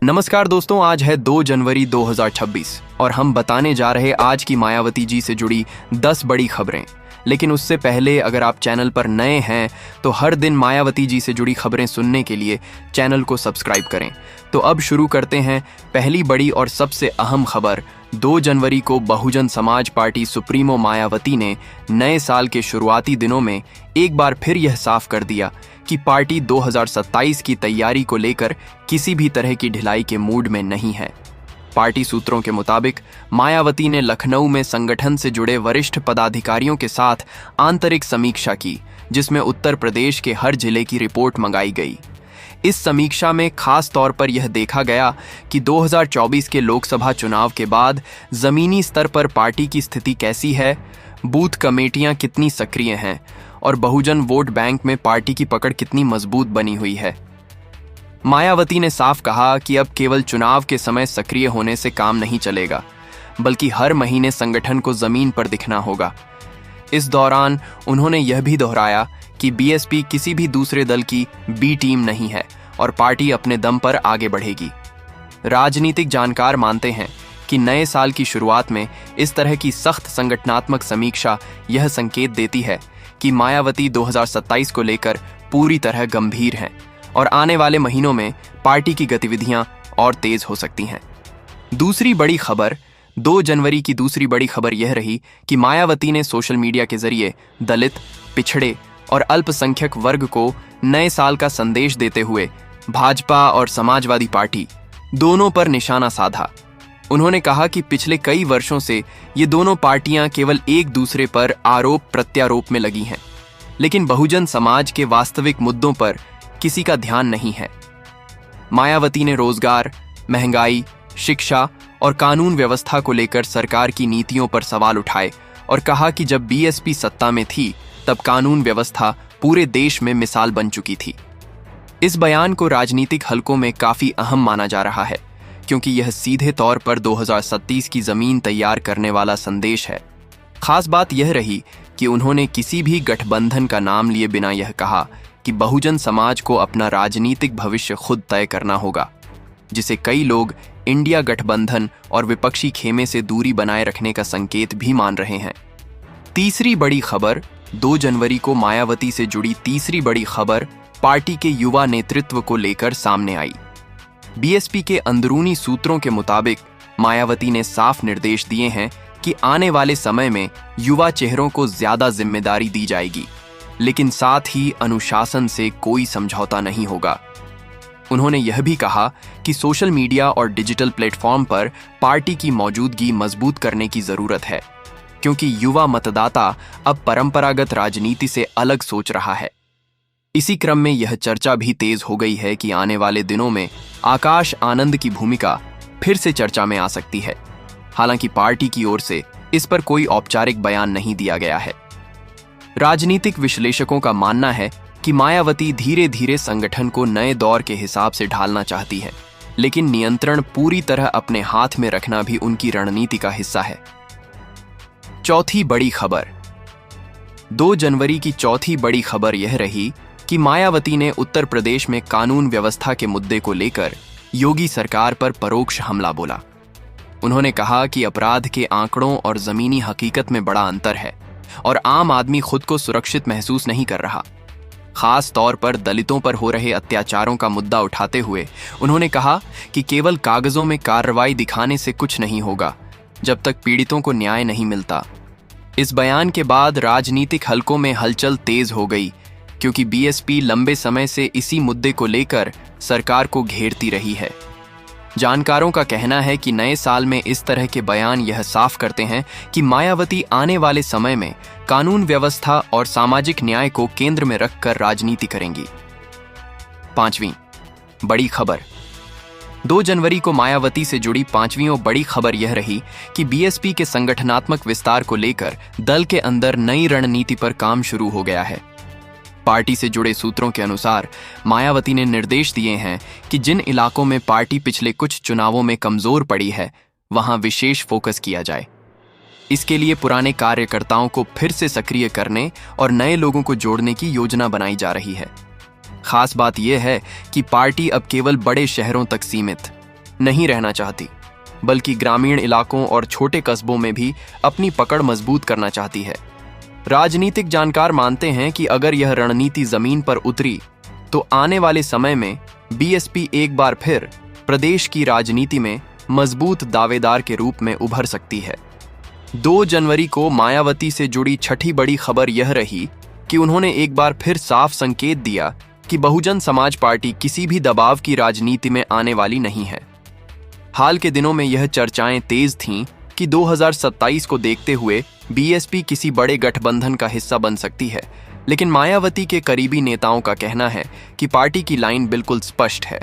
नमस्कार दोस्तों, आज है 2 जनवरी 2026 और हम बताने जा रहे आज की मायावती जी से जुड़ी 10 बड़ी खबरें। लेकिन उससे पहले अगर आप चैनल पर नए हैं तो हर दिन मायावती जी से जुड़ी खबरें सुनने के लिए चैनल को सब्सक्राइब करें। तो अब शुरू करते हैं। पहली बड़ी और सबसे अहम खबर, 2 जनवरी को बहुजन समाज पार्टी सुप्रीमो मायावती ने नए साल के शुरुआती दिनों में एक बार फिर यह साफ कर दिया कि पार्टी 2027 की तैयारी को लेकर किसी भी तरह की ढिलाई के मूड में नहीं है। पार्टी सूत्रों के मुताबिक मायावती ने लखनऊ में संगठन से जुड़े वरिष्ठ पदाधिकारियों के साथ आंतरिक समीक्षा की, जिसमें उत्तर प्रदेश के हर जिले की रिपोर्ट मंगाई गई। इस समीक्षा में खास तौर पर यह देखा गया कि 2024 के लोकसभा चुनाव के बाद जमीनी स्तर पर पार्टी की स्थिति कैसी है, बूथ कमेटियां कितनी सक्रिय हैं और बहुजन वोट बैंक में पार्टी की पकड़ कितनी मजबूत बनी हुई है। मायावती ने साफ कहा कि अब केवल चुनाव के समय सक्रिय होने से काम नहीं चलेगा, बल्कि हर महीने संगठन को जमीन पर दिखना होगा। इस दौरान उन्होंने यह भी दोहराया कि बीएसपी किसी भी दूसरे दल की बी टीम नहीं है और पार्टी अपने दम पर आगे बढ़ेगी। राजनीतिक जानकार मानते हैं कि नए साल की शुरुआत में इस तरह की सख्त संगठनात्मक समीक्षा यह संकेत देती है कि मायावती 2027 को लेकर पूरी तरह गंभीर हैं और आने वाले महीनों में पार्टी की गतिविधियां और तेज हो सकती हैं। दूसरी बड़ी खबर, 2 जनवरी की दूसरी बड़ी खबर यह रही कि मायावती ने सोशल मीडिया के जरिए दलित, पिछड़े और अल्पसंख्यक वर्ग को नए साल का संदेश देते हुए भाजपा और समाजवादी पार्टी दोनों पर निशाना साधा। उन्होंने कहा कि पिछले कई वर्षों से ये दोनों पार्टियां केवल एक दूसरे पर आरोप प्रत्यारोप में लगी हैं, लेकिन बहुजन समाज के वास्तविक मुद्दों पर किसी का ध्यान नहीं है। मायावती ने रोजगार, महंगाई, शिक्षा और कानून व्यवस्था को लेकर सरकार की नीतियों पर सवाल उठाए और कहा कि जब बीएसपी सत्ता में थी तब कानून व्यवस्था पूरे देश में मिसाल बन चुकी थी। इस बयान को राजनीतिक हलकों में काफी अहम माना जा रहा है, क्योंकि यह सीधे तौर पर 2027 की जमीन तैयार करने वाला संदेश है। खास बात यह रही कि उन्होंने किसी भी गठबंधन का नाम लिए बिना यह कहा कि बहुजन समाज को अपना राजनीतिक भविष्य खुद तय करना होगा, जिसे कई लोग इंडिया गठबंधन और विपक्षी खेमे से दूरी बनाए रखने का संकेत भी मान रहे हैं। तीसरी बड़ी खबर, 2 जनवरी को मायावती से जुड़ी तीसरी बड़ी खबर पार्टी के युवा नेतृत्व को लेकर सामने आई। बीएसपी के अंदरूनी सूत्रों के मुताबिक मायावती ने साफ निर्देश दिए हैं कि आने वाले समय में युवा चेहरों को ज्यादा जिम्मेदारी दी जाएगी, लेकिन साथ ही अनुशासन से कोई समझौता नहीं होगा। उन्होंने यह भी कहा कि सोशल मीडिया और डिजिटल प्लेटफॉर्म पर पार्टी की मौजूदगी मजबूत करने की जरूरत है, क्योंकि युवा मतदाता अब परंपरागत राजनीति से अलग सोच रहा है। इसी क्रम में यह चर्चा भी तेज हो गई है कि आने वाले दिनों में आकाश आनंद की भूमिका फिर से चर्चा में आ सकती है। हालांकि पार्टी की ओर से इस पर कोई औपचारिक बयान नहीं दिया गया है। राजनीतिक विश्लेषकों का मानना है कि मायावती धीरे धीरे संगठन को नए दौर के हिसाब से ढालना चाहती है, लेकिन नियंत्रण पूरी तरह अपने हाथ में रखना भी उनकी रणनीति का हिस्सा है। चौथी बड़ी खबर, 2 जनवरी की चौथी बड़ी खबर यह रही कि मायावती ने उत्तर प्रदेश में कानून व्यवस्था के मुद्दे को लेकर योगी सरकार पर परोक्ष हमला बोला। उन्होंने कहा कि अपराध के आंकड़ों और जमीनी हकीकत में बड़ा अंतर है और आम आदमी खुद को सुरक्षित महसूस नहीं कर रहा। खास तौर पर दलितों पर हो रहे अत्याचारों का मुद्दा उठाते हुए उन्होंने कहा कि केवल कागजों में कार्रवाई दिखाने से कुछ नहीं होगा जब तक पीड़ितों को न्याय नहीं मिलता। इस बयान के बाद राजनीतिक हलकों में हलचल तेज हो गई, क्योंकि बीएसपी लंबे समय से इसी मुद्दे को लेकर सरकार को घेरती रही है। जानकारों का कहना है कि नए साल में इस तरह के बयान यह साफ करते हैं कि मायावती आने वाले समय में कानून व्यवस्था और सामाजिक न्याय को केंद्र में रखकर राजनीति करेंगी। पांचवीं बड़ी खबर, 2 जनवरी को मायावती से जुड़ी पांचवीं बड़ी खबर यह रही कि बीएसपी के संगठनात्मक विस्तार को लेकर दल के अंदर नई रणनीति पर काम शुरू हो गया है। पार्टी से जुड़े सूत्रों के अनुसार मायावती ने निर्देश दिए हैं कि जिन इलाकों में पार्टी पिछले कुछ चुनावों में कमजोर पड़ी है, वहां विशेष फोकस किया जाए। इसके लिए पुराने कार्यकर्ताओं को फिर से सक्रिय करने और नए लोगों को जोड़ने की योजना बनाई जा रही है। खास बात यह है कि पार्टी अब केवल बड़े शहरों तक सीमित नहीं रहना चाहती, बल्कि ग्रामीण इलाकों और छोटे कस्बों में भी अपनी पकड़ मजबूत करना चाहती है। राजनीतिक जानकार मानते हैं कि अगर यह रणनीति जमीन पर उतरी तो आने वाले समय में बीएसपी एक बार फिर प्रदेश की राजनीति में मजबूत दावेदार के रूप में उभर सकती है। 2 जनवरी को मायावती से जुड़ी छठी बड़ी खबर यह रही कि उन्होंने एक बार फिर साफ संकेत दिया कि बहुजन समाज पार्टी किसी भी दबाव की राजनीति में आने वाली नहीं है। हाल के दिनों में यह चर्चाएं तेज थीं कि 2027 को देखते हुए बीएसपी किसी बड़े गठबंधन का हिस्सा बन सकती है, लेकिन मायावती के करीबी नेताओं का कहना है कि पार्टी की लाइन बिल्कुल स्पष्ट है।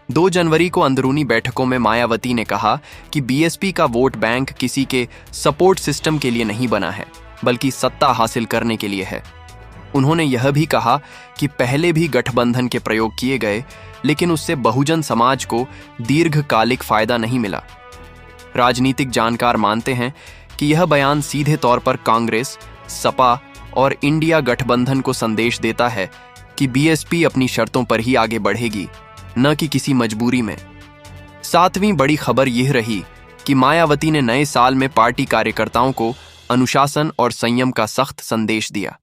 2 जनवरी को अंदरूनी बैठकों में मायावती ने कहा कि बीएसपी का वोट बैंक किसी के सपोर्ट सिस्टम के लिए नहीं बना है, बल्कि सत्ता हासिल करने के लिए है। उन्होंने यह भी कहा कि पहले भी गठबंधन के प्रयोग किए गए, लेकिन उससे बहुजन समाज को दीर्घकालिक फायदा नहीं मिला। राजनीतिक जानकार मानते हैं कि यह बयान सीधे तौर पर कांग्रेस, सपा और इंडिया गठबंधन को संदेश देता है कि बीएसपी अपनी शर्तों पर ही आगे बढ़ेगी, न कि किसी मजबूरी में। 7वीं बड़ी खबर यह रही कि मायावती ने नए साल में पार्टी कार्यकर्ताओं को अनुशासन और संयम का सख्त संदेश दिया।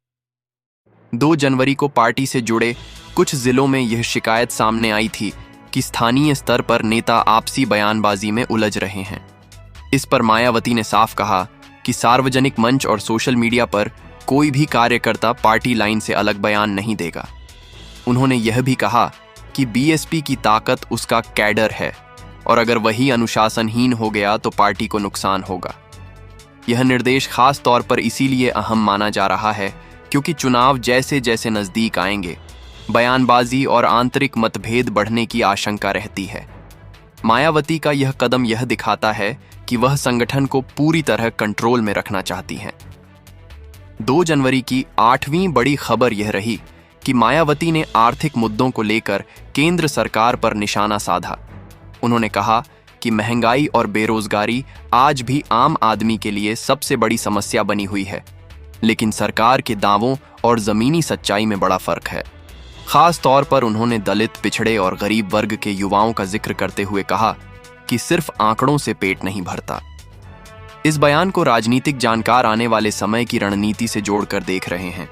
2 जनवरी को पार्टी से जुड़े कुछ जिलों में यह शिकायत सामने आई थी कि स्थानीय स्तर पर नेता आपसी बयानबाजी में उलझ रहे हैं। इस पर मायावती ने साफ कहा कि सार्वजनिक मंच और सोशल मीडिया पर कोई भी कार्यकर्ता पार्टी लाइन से अलग बयान नहीं देगा। उन्होंने यह भी कहा कि बीएसपी की ताकत उसका कैडर है और अगर वही अनुशासनहीन हो गया तो पार्टी को नुकसान होगा। यह निर्देश खास तौर पर इसीलिए अहम माना जा रहा है क्योंकि चुनाव जैसे जैसे नजदीक आएंगे, बयानबाजी और आंतरिक मतभेद बढ़ने की आशंका रहती है। मायावती का यह कदम यह दिखाता है कि वह संगठन को पूरी तरह कंट्रोल में रखना चाहती हैं। 2 जनवरी की 8वीं बड़ी खबर यह रही कि मायावती ने आर्थिक मुद्दों को लेकर केंद्र सरकार पर निशाना साधा। उन्होंने कहा कि महंगाई और बेरोजगारी आज भी आम आदमी के लिए सबसे बड़ी समस्या बनी हुई है, लेकिन सरकार के दावों और जमीनी सच्चाई में बड़ा फर्क है। खास तौर पर उन्होंने दलित, पिछड़े और गरीब वर्ग के युवाओं का जिक्र करते हुए कहा कि सिर्फ आंकड़ों से पेट नहीं भरता। इस बयान को राजनीतिक जानकार आने वाले समय की रणनीति से जोड़कर देख रहे हैं,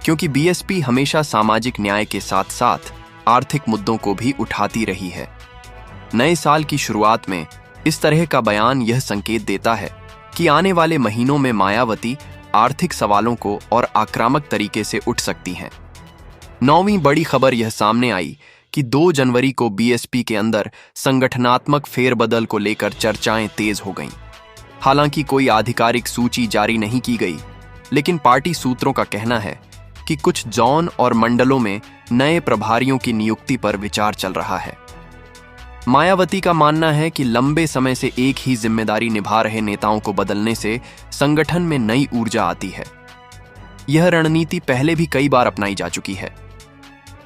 क्योंकि बीएसपी हमेशा सामाजिक न्याय के साथ साथ आर्थिक मुद्दों को भी उठाती रही है। नए साल की शुरुआत में इस तरह का बयान यह संकेत देता है कि आने वाले महीनों में मायावती आर्थिक सवालों को और आक्रामक तरीके से उठ सकती हैं। 9वीं बड़ी खबर यह सामने आई कि 2 जनवरी को बीएसपी के अंदर संगठनात्मक फेरबदल को लेकर चर्चाएं तेज हो गईं। हालांकि कोई आधिकारिक सूची जारी नहीं की गई, लेकिन पार्टी सूत्रों का कहना है कि कुछ जोन और मंडलों में नए प्रभारियों की नियुक्ति पर विचार चल रहा है। मायावती का मानना है कि लंबे समय से एक ही जिम्मेदारी निभा रहे नेताओं को बदलने से संगठन में नई ऊर्जा आती है। यह रणनीति पहले भी कई बार अपनाई जा चुकी है।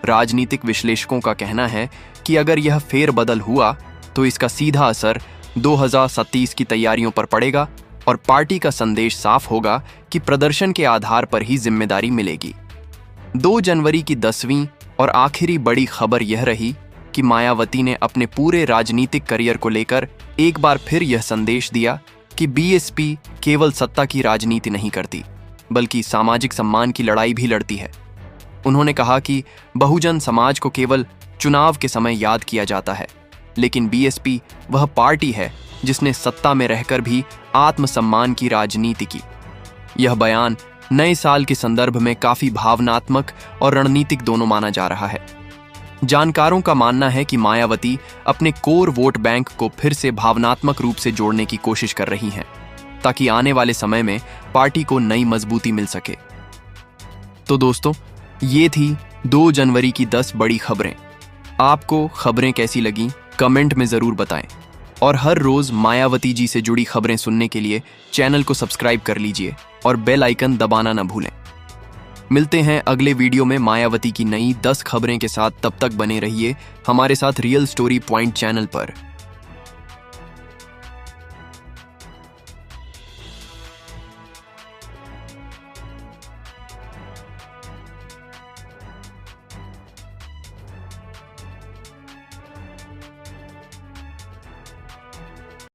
राजनीतिक विश्लेषकों का कहना है कि अगर यह फेरबदल हुआ तो इसका सीधा असर 2027 की तैयारियों पर पड़ेगा और पार्टी का संदेश साफ होगा कि प्रदर्शन के आधार पर ही जिम्मेदारी मिलेगी। 2 जनवरी की 10वीं और आखिरी बड़ी खबर यह रही कि मायावती ने अपने पूरे राजनीतिक करियर को लेकर एक बार फिर यह संदेश दिया कि बीएसपी केवल सत्ता की राजनीति नहीं करती, बल्कि सामाजिक सम्मान की लड़ाई भी लड़ती है। उन्होंने कहा कि बहुजन समाज को केवल चुनाव के समय याद किया जाता है, लेकिन बीएसपी वह पार्टी है जिसने सत्ता में रहकर भी आत्मसम्मान की राजनीति की। यह बयान नए साल के संदर्भ में काफी भावनात्मक और रणनीतिक दोनों माना जा रहा है। जानकारों का मानना है कि मायावती अपने कोर वोट बैंक को फिर से भावनात्मक रूप से जोड़ने की कोशिश कर रही हैं, ताकि आने वाले समय में पार्टी को नई मजबूती मिल सके। तो दोस्तों, ये थी 2 जनवरी की 10 बड़ी खबरें। आपको खबरें कैसी लगीं कमेंट में जरूर बताएं और हर रोज मायावती जी से जुड़ी खबरें सुनने के लिए चैनल को सब्सक्राइब कर लीजिए और बेल आइकन दबाना न भूलें। मिलते हैं अगले वीडियो में मायावती की नई 10 खबरें के साथ। तब तक बने रहिए हमारे साथ रियल स्टोरी पॉइंट चैनल पर।